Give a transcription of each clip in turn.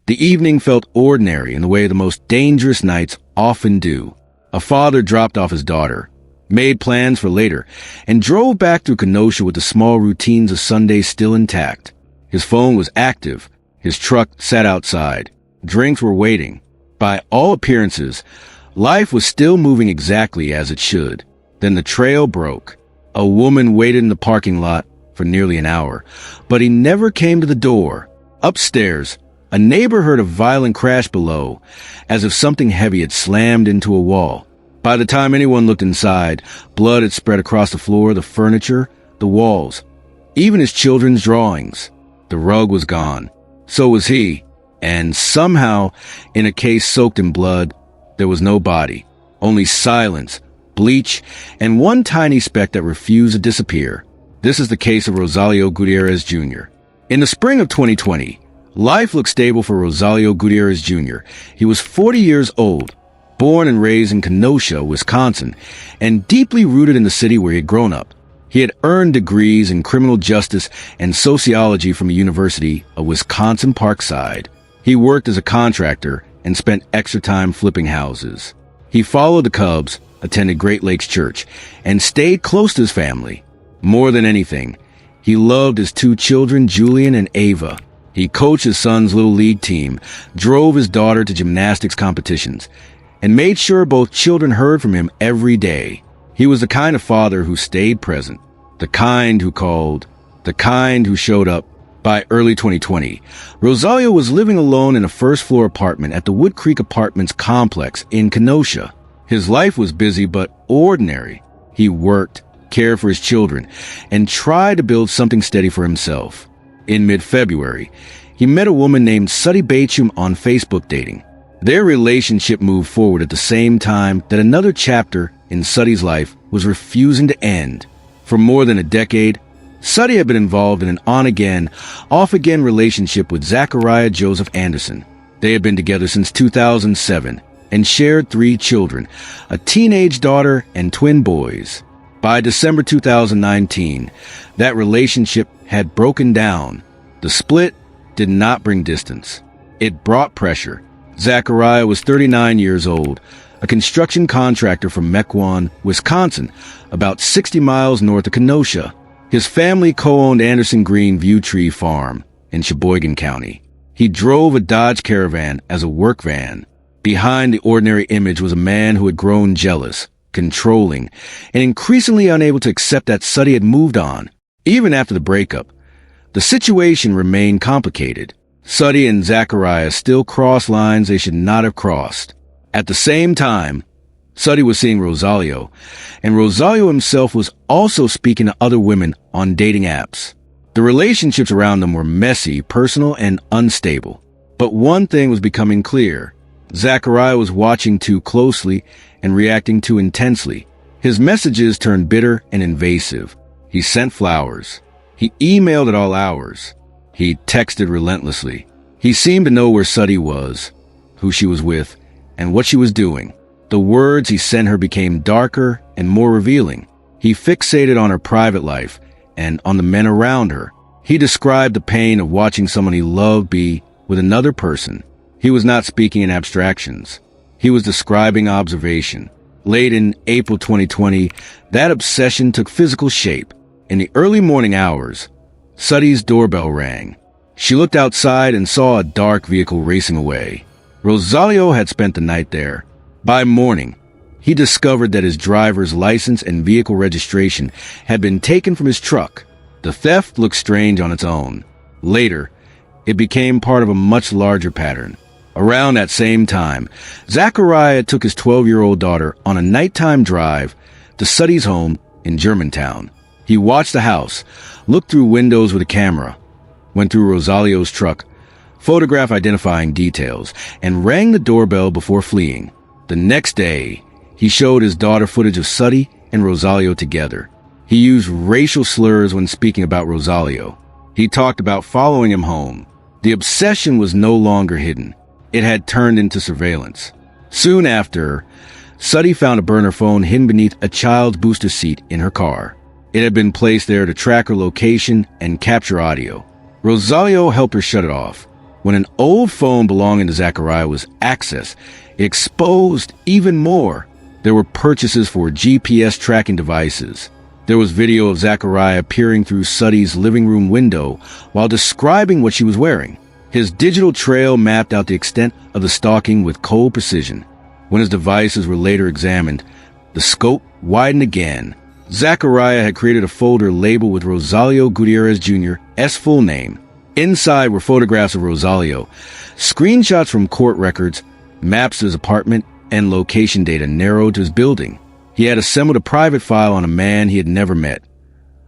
The evening felt ordinary in the way the most dangerous nights often do. A father dropped off his daughter, made plans for later, and drove back through Kenosha with the small routines of Sunday still intact. His phone was active. His truck sat outside. Drinks were waiting. By all appearances, life was still moving exactly as it should. Then the trail broke. A woman waited in the parking lot for nearly an hour, but he never came to the door. Upstairs, a neighbor heard a violent crash below, as if something heavy had slammed into a wall. By the time anyone looked inside, blood had spread across the floor, the furniture, the walls, even his children's drawings. The rug was gone. So was he. And somehow, in a case soaked in blood, there was no body. Only silence, bleach, and one tiny speck that refused to disappear. This is the case of Rosalio Gutierrez Jr. In the spring of 2020, life looked stable for Rosalio Gutierrez Jr. He was 40 years old, born and raised in Kenosha, Wisconsin, and deeply rooted in the city where he had grown up. He had earned degrees in criminal justice and sociology from the University of Wisconsin Parkside. He worked as a contractor and spent extra time flipping houses. He followed the Cubs, attended Great Lakes Church, and stayed close to his family. More than anything, he loved his two children, Julian and Ava. He coached his son's little league team, drove his daughter to gymnastics competitions, and made sure both children heard from him every day. He was the kind of father who stayed present, the kind who called, the kind who showed up. By early 2020, Rosalio was living alone in a first-floor apartment at the Wood Creek Apartments complex in Kenosha. His life was busy but ordinary. He worked, cared for his children, and tried to build something steady for himself. In mid-February, he met a woman named Suddy Bachum on Facebook dating. Their relationship moved forward at the same time that another chapter in Suddy's life was refusing to end. For more than a decade, Suddy had been involved in an on-again, off-again relationship with Zachariah Joseph Anderson. They had been together since 2007 and shared 3 children, a teenage daughter and twin boys. By December 2019, that relationship had broken down. The split did not bring distance. It brought pressure. Zachariah was 39 years old, a construction contractor from Mequon, Wisconsin, about 60 miles north of Kenosha. His family co-owned Anderson Green View Tree Farm in Sheboygan County. He drove a Dodge Caravan as a work van. Behind the ordinary image was a man who had grown jealous, controlling, and increasingly unable to accept that Suddy had moved on. Even after the breakup, the situation remained complicated. Suddy and Zachariah still crossed lines they should not have crossed. At the same time, Suddy was seeing Rosalio, and Rosalio himself was also speaking to other women on dating apps. The relationships around them were messy, personal, and unstable. But one thing was becoming clear. Zachariah was watching too closely and reacting too intensely. His messages turned bitter and invasive. He sent flowers. He emailed at all hours. He texted relentlessly. He seemed to know where Suddy was, who she was with, and what she was doing. The words he sent her became darker and more revealing. He fixated on her private life and on the men around her. He described the pain of watching someone he loved be with another person. He was not speaking in abstractions. He was describing observation. Late in April 2020, that obsession took physical shape. In the early morning hours, Suddy's doorbell rang. She looked outside and saw a dark vehicle racing away. Rosalio had spent the night there. By morning, he discovered that his driver's license and vehicle registration had been taken from his truck. The theft looked strange on its own. Later, it became part of a much larger pattern. Around that same time, Zachariah took his 12-year-old daughter on a nighttime drive to Suddy's home in Germantown. He watched the house, looked through windows with a camera, went through Rosalio's truck, photographed identifying details, and rang the doorbell before fleeing. The next day, he showed his daughter footage of Suddy and Rosalio together. He used racial slurs when speaking about Rosalio. He talked about following him home. The obsession was no longer hidden. It had turned into surveillance. Soon after, Suddy found a burner phone hidden beneath a child's booster seat in her car. It had been placed there to track her location and capture audio. Rosalio helped her shut it off. When an old phone belonging to Zachariah was accessed, it exposed even more. There were purchases for GPS tracking devices. There was video of Zachariah peering through Suddy's living room window while describing what she was wearing. His digital trail mapped out the extent of the stalking with cold precision. When his devices were later examined, the scope widened again. Zachariah had created a folder labeled with Rosalio Gutierrez Jr.'s full name. Inside were photographs of Rosalio, screenshots from court records, maps to his apartment, and location data narrowed to his building. He had assembled a private file on a man he had never met.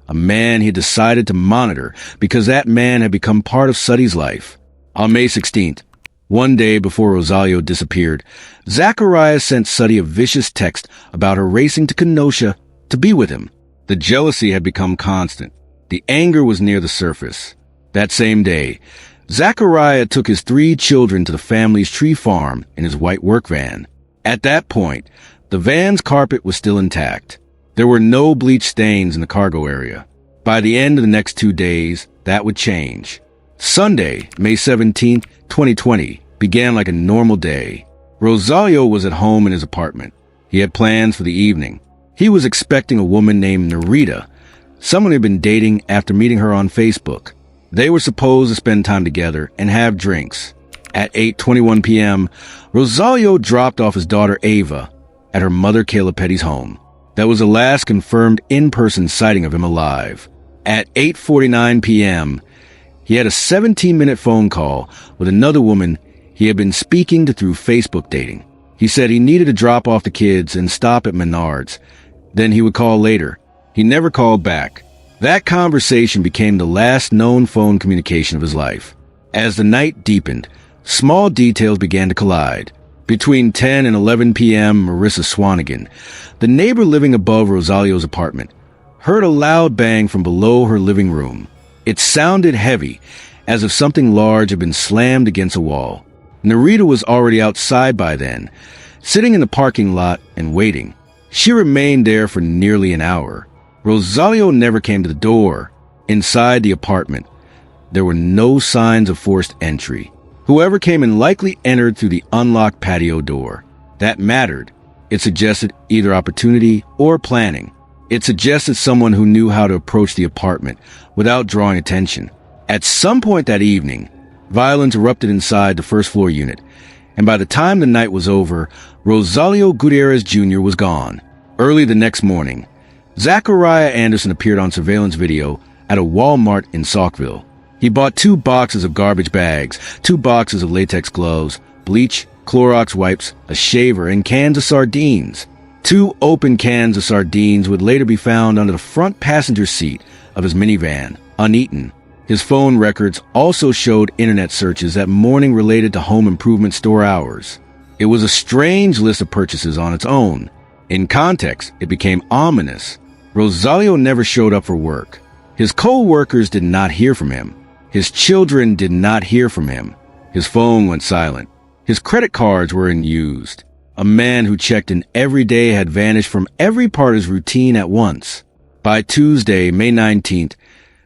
A man he had decided to monitor because that man had become part of Suddy's life. On May 16th, one day before Rosalio disappeared, Zachariah sent Suddy a vicious text about her racing to Kenosha to be with him. The jealousy had become constant. The anger was near the surface. That same day, Zachariah took his 3 children to the family's tree farm in his white work van. At that point, the van's carpet was still intact. There were no bleach stains in the cargo area. By the end of the next 2 days, that would change. Sunday, May 17, 2020, began like a normal day. Rosalio was at home in his apartment. He had plans for the evening. He was expecting a woman named Narita, someone he had been dating after meeting her on Facebook. They were supposed to spend time together and have drinks. At 8:21 p.m., Rosalio dropped off his daughter Ava at her mother Kayla Petty's home. That was the last confirmed in-person sighting of him alive. At 8:49 p.m., he had a 17-minute phone call with another woman he had been speaking to through Facebook dating. He said he needed to drop off the kids and stop at Menards. Then he would call later. He never called back. That conversation became the last known phone communication of his life. As the night deepened, small details began to collide. Between 10 and 11 p.m., Marissa Swanigan, the neighbor living above Rosalio's apartment, heard a loud bang from below her living room. It sounded heavy, as if something large had been slammed against a wall. Narita was already outside by then, sitting in the parking lot and waiting. She remained there for nearly an hour. Rosalio never came to the door. Inside the apartment, there were no signs of forced entry. Whoever came in likely entered through the unlocked patio door. That mattered. It suggested either opportunity or planning. It suggested someone who knew how to approach the apartment without drawing attention. At some point that evening, violence erupted inside the first-floor unit, and by the time the night was over, Rosalio Gutierrez Jr. was gone. Early the next morning, Zachariah Anderson appeared on surveillance video at a Walmart in Saukville. He bought 2 boxes of garbage bags, 2 boxes of latex gloves, bleach, Clorox wipes, a shaver, and cans of sardines. 2 open cans of sardines would later be found under the front passenger seat of his minivan, uneaten. His phone records also showed internet searches that morning related to home improvement store hours. It was a strange list of purchases on its own. In context, it became ominous. Rosalio never showed up for work. His co-workers did not hear from him. His children did not hear from him. His phone went silent. His credit cards were unused. A man who checked in every day had vanished from every part of his routine at once. By Tuesday, May 19th,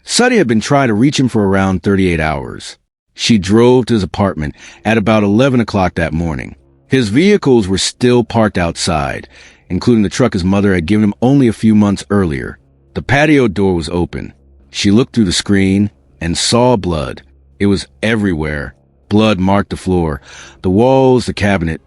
Suddy had been trying to reach him for around 38 hours. She drove to his apartment at about 11 o'clock that morning. His vehicles were still parked outside, including the truck his mother had given him only a few months earlier. The patio door was open. She looked through the screen and saw blood. It was everywhere. Blood marked the floor, the walls, the cabinet,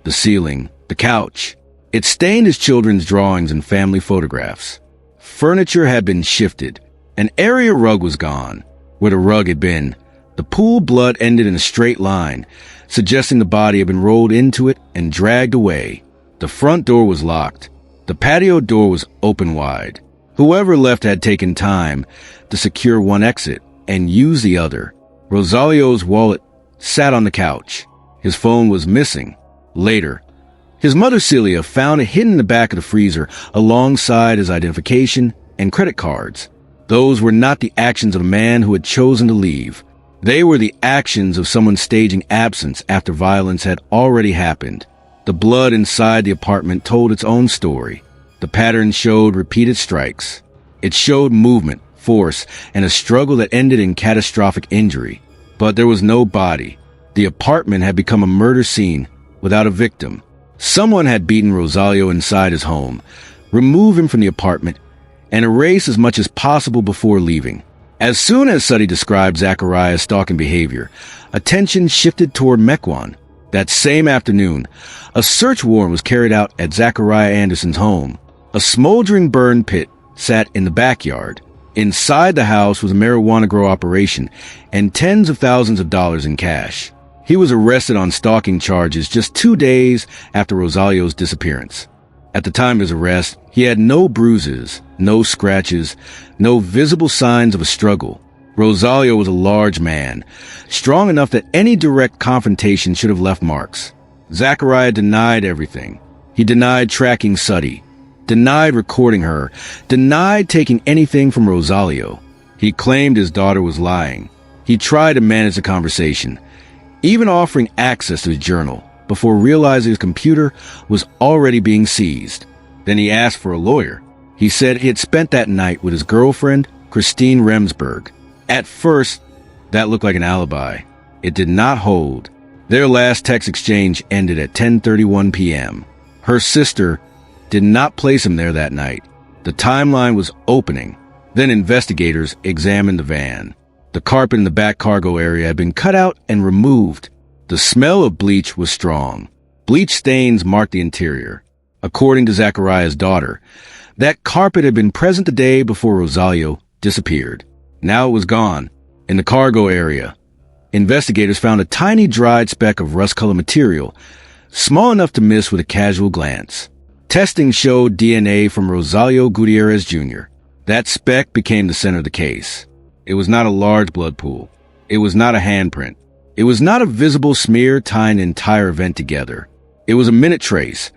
the ceiling, the couch. It stained his children's drawings and family photographs. Furniture had been shifted. An area rug was gone. Where the rug had been, the pool blood ended in a straight line, suggesting the body had been rolled into it and dragged away. The front door was locked. The patio door was open wide. Whoever left had taken time to secure one exit and use the other. Rosalio's wallet sat on the couch. His phone was missing. Later, his mother Celia found it hidden in the back of the freezer alongside his identification and credit cards. Those were not the actions of a man who had chosen to leave. They were the actions of someone staging absence after violence had already happened. The blood inside the apartment told its own story. The pattern showed repeated strikes. It showed movement, force, and a struggle that ended in catastrophic injury. But there was no body. The apartment had become a murder scene without a victim. Someone had beaten Rosalio inside his home, removed him from the apartment, and erased as much as possible before leaving. As soon as Suddy described Zachariah's stalking behavior, attention shifted toward Mequon. That same afternoon, a search warrant was carried out at Zachariah Anderson's home. A smoldering burn pit sat in the backyard. Inside the house was a marijuana grow operation and tens of thousands of dollars in cash. He was arrested on stalking charges just 2 days after Rosalio's disappearance. At the time of his arrest, he had no bruises, no scratches, no visible signs of a struggle. Rosalio was a large man, strong enough that any direct confrontation should have left marks. Zachariah denied everything. He denied tracking Suddy, denied recording her, denied taking anything from Rosalio. He claimed his daughter was lying. He tried to manage the conversation, even offering access to his journal, before realizing his computer was already being seized. Then he asked for a lawyer. He said he had spent that night with his girlfriend, Christine Remsburg. At first, that looked like an alibi. It did not hold. Their last text exchange ended at 10:31 p.m. Her sister did not place him there that night. The timeline was opening. Then investigators examined the van. The carpet in the back cargo area had been cut out and removed. The smell of bleach was strong. Bleach stains marked the interior. According to Zachariah's daughter, that carpet had been present the day before Rosalio disappeared. Now it was gone. In the cargo area, investigators found a tiny dried speck of rust-colored material, small enough to miss with a casual glance. Testing showed DNA from Rosalio Gutierrez Jr. That speck became the center of the case. It was not a large blood pool. It was not a handprint. It was not a visible smear tying the entire event together. It was a minute trace,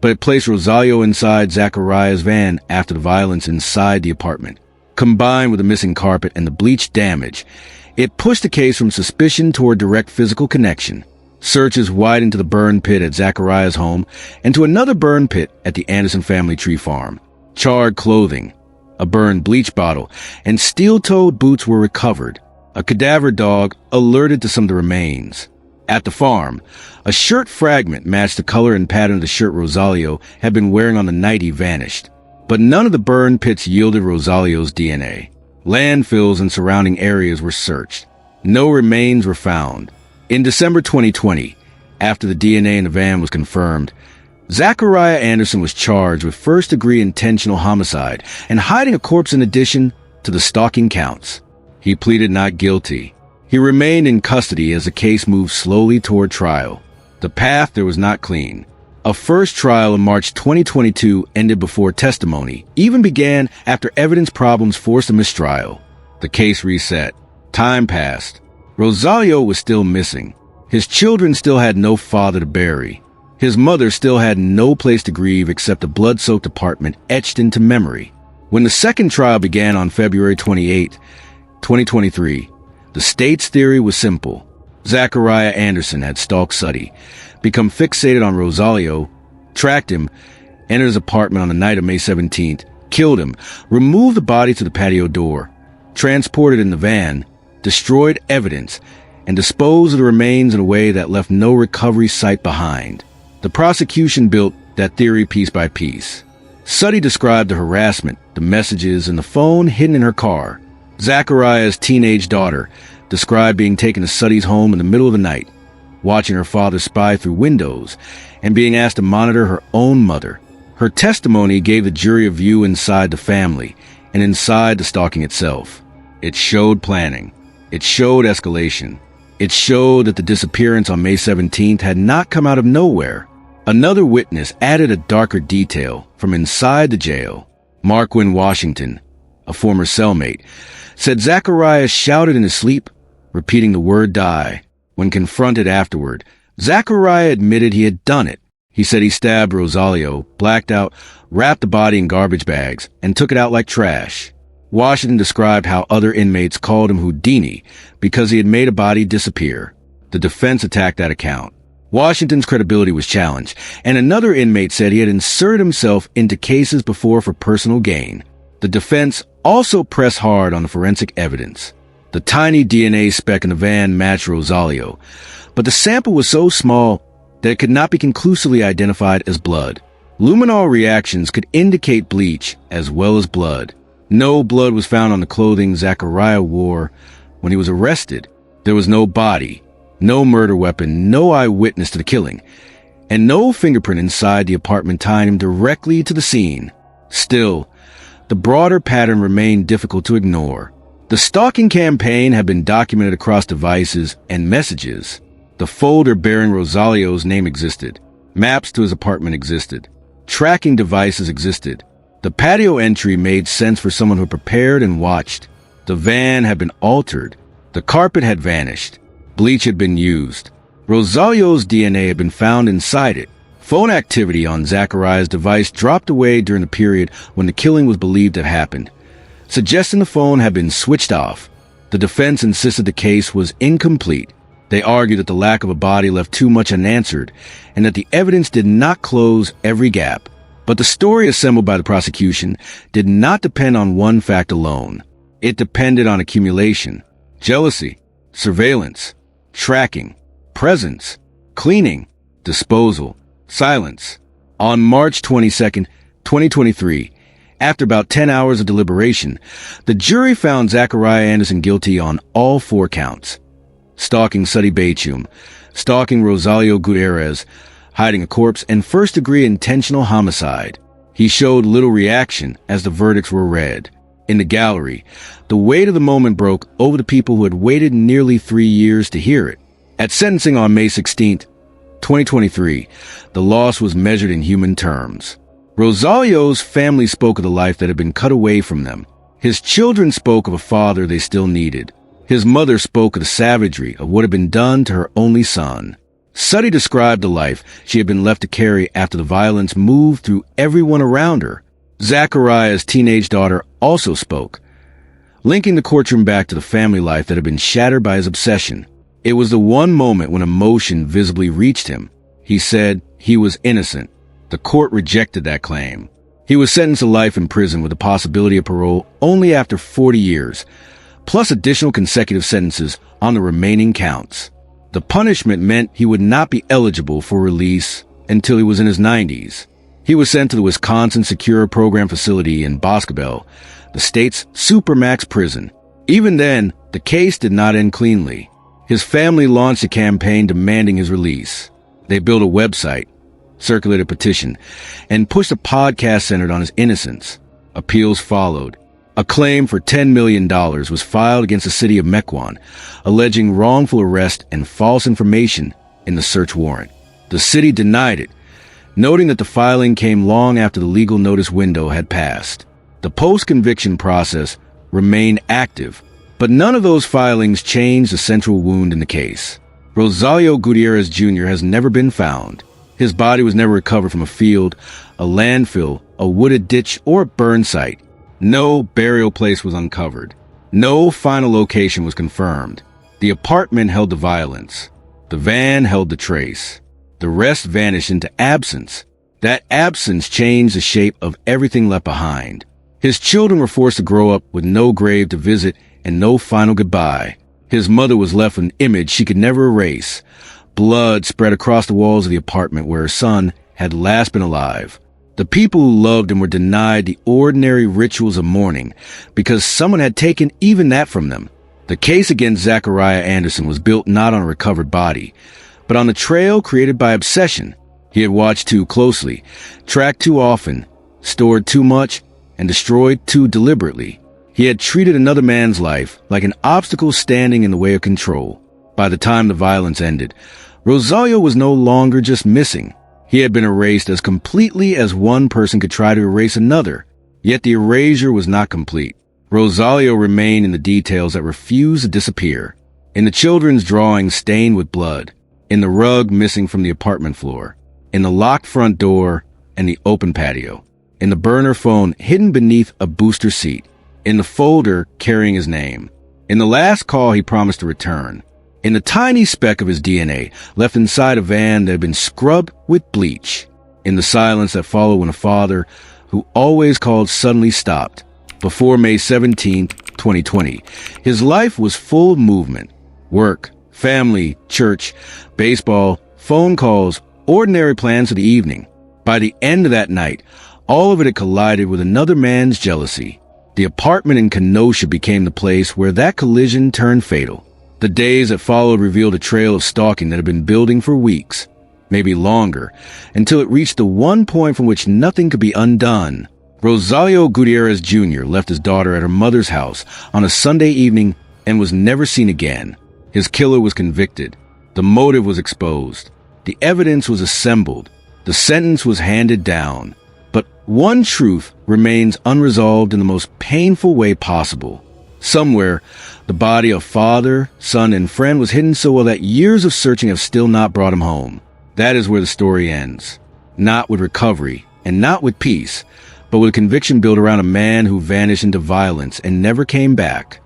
but it placed Rosalio inside Zachariah's van after the violence inside the apartment. Combined with the missing carpet and the bleach damage, it pushed the case from suspicion toward direct physical connection. Searches widened to the burn pit at Zachariah's home and to another burn pit at the Anderson family tree farm. Charred clothing, a burned bleach bottle, and steel-toed boots were recovered. A cadaver dog alerted to some of the remains. At the farm, a shirt fragment matched the color and pattern of the shirt Rosalio had been wearing on the night he vanished. But none of the burn pits yielded Rosalio's DNA. Landfills and surrounding areas were searched. No remains were found. In December 2020, after the DNA in the van was confirmed, Zachariah Anderson was charged with first-degree intentional homicide and hiding a corpse in addition to the stalking counts. He pleaded not guilty. He remained in custody as the case moved slowly toward trial. The path there was not clean. A first trial in March 2022 ended before testimony even began after evidence problems forced a mistrial. The case reset. Time passed. Rosalio was still missing. His children still had no father to bury. His mother still had no place to grieve except a blood-soaked apartment etched into memory. When the second trial began on February 28, 2023, the state's theory was simple. Zachariah Anderson had stalked Suddy, become fixated on Rosalio, tracked him, entered his apartment on the night of May 17th, killed him, removed the body to the patio door, transported in the van, destroyed evidence, and disposed of the remains in a way that left no recovery site behind. The prosecution built that theory piece by piece. Suddy described the harassment, the messages, and the phone hidden in her car. Zachariah's teenage daughter described being taken to Suddy's home in the middle of the night, watching her father spy through windows, and being asked to monitor her own mother. Her testimony gave the jury a view inside the family and inside the stalking itself. It showed planning. It showed escalation. It showed that the disappearance on May 17th had not come out of nowhere. Another witness added a darker detail from inside the jail. Marquin Washington, a former cellmate, said Zachariah shouted in his sleep, repeating the word die. When confronted afterward, Zachariah admitted he had done it. He said he stabbed Rosalio, blacked out, wrapped the body in garbage bags, and took it out like trash. Washington described how other inmates called him Houdini because he had made a body disappear. The defense attacked that account. Washington's credibility was challenged, and another inmate said he had inserted himself into cases before for personal gain. The defense also pressed hard on the forensic evidence. The tiny DNA speck in the van matched Rosalio, but the sample was so small that it could not be conclusively identified as blood. Luminol reactions could indicate bleach as well as blood. No blood was found on the clothing Zachariah wore when he was arrested. There was no body, no murder weapon, no eyewitness to the killing, and no fingerprint inside the apartment tying him directly to the scene. Still, the broader pattern remained difficult to ignore. The stalking campaign had been documented across devices and messages. The folder bearing Rosalio's name existed. Maps to his apartment existed. Tracking devices existed. The patio entry made sense for someone who prepared and watched. The van had been altered. The carpet had vanished. Bleach had been used. Rosalio's DNA had been found inside it. Phone activity on Zachariah's device dropped away during the period when the killing was believed to have happened, suggesting the phone had been switched off. The defense insisted the case was incomplete. They argued that the lack of a body left too much unanswered and that the evidence did not close every gap. But the story assembled by the prosecution did not depend on one fact alone. It depended on accumulation, jealousy, surveillance, tracking, presence, cleaning, disposal, silence. On March 22nd, 2023, after about 10 hours of deliberation, the jury found Zachariah Anderson guilty on all 4 counts. Stalking Suddy Bachum, stalking Rosalio Gutierrez, hiding a corpse, and first-degree intentional homicide. He showed little reaction as the verdicts were read. In the gallery, the weight of the moment broke over the people who had waited nearly 3 years to hear it. At sentencing on May 16, 2023, the loss was measured in human terms. Rosalio's family spoke of the life that had been cut away from them. His children spoke of a father they still needed. His mother spoke of the savagery of what had been done to her only son. Suddy described the life she had been left to carry after the violence moved through everyone around her. Zachariah's teenage daughter also spoke, linking the courtroom back to the family life that had been shattered by his obsession. It was the one moment when emotion visibly reached him. He said he was innocent. The court rejected that claim. He was sentenced to life in prison with the possibility of parole only after 40 years, plus additional consecutive sentences on the remaining counts. The punishment meant he would not be eligible for release until he was in his 90s. He was sent to the Wisconsin Secure Program Facility in Boscobel, the state's supermax prison. Even then, the case did not end cleanly. His family launched a campaign demanding his release. They built a website, circulated a petition, and pushed a podcast centered on his innocence. Appeals followed. A claim for $10 million was filed against the city of Mequon, alleging wrongful arrest and false information in the search warrant. The city denied it, noting that the filing came long after the legal notice window had passed. The post-conviction process remained active, but none of those filings changed the central wound in the case. Rosalio Gutierrez Jr. has never been found. His body was never recovered from a field, a landfill, a wooded ditch, or a burn site. No burial place was uncovered. No final location was confirmed. The apartment held the violence. The van held the trace. The rest vanished into absence. That absence changed the shape of everything left behind. His children were forced to grow up with no grave to visit and no final goodbye. His mother was left with an image she could never erase. Blood spread across the walls of the apartment where her son had last been alive. The people who loved him were denied the ordinary rituals of mourning because someone had taken even that from them. The case against Zachariah Anderson was built not on a recovered body, but on the trail created by obsession. He had watched too closely, tracked too often, stored too much, and destroyed too deliberately. He had treated another man's life like an obstacle standing in the way of control. By the time the violence ended, Rosalio was no longer just missing. He had been erased as completely as one person could try to erase another. Yet the erasure was not complete. Rosalio remained in the details that refused to disappear. In the children's drawings stained with blood. In the rug missing from the apartment floor. In the locked front door and the open patio. In the burner phone hidden beneath a booster seat. In the folder carrying his name. In the last call he promised to return. In the tiny speck of his DNA left inside a van that had been scrubbed with bleach. In the silence that followed when a father, who always called, suddenly stopped. Before May 17, 2020, his life was full of movement. Work, family, church, baseball, phone calls, ordinary plans for the evening. By the end of that night, all of it had collided with another man's jealousy. The apartment in Kenosha became the place where that collision turned fatal. The days that followed revealed a trail of stalking that had been building for weeks, maybe longer, until it reached the one point from which nothing could be undone. Rosalio Gutierrez Jr. left his daughter at her mother's house on a Sunday evening and was never seen again. His killer was convicted. The motive was exposed. The evidence was assembled. The sentence was handed down. But one truth remains unresolved in the most painful way possible. Somewhere, the body of father, son, and friend was hidden so well that years of searching have still not brought him home. That is where the story ends. Not with recovery, and not with peace, but with a conviction built around a man who vanished into violence and never came back.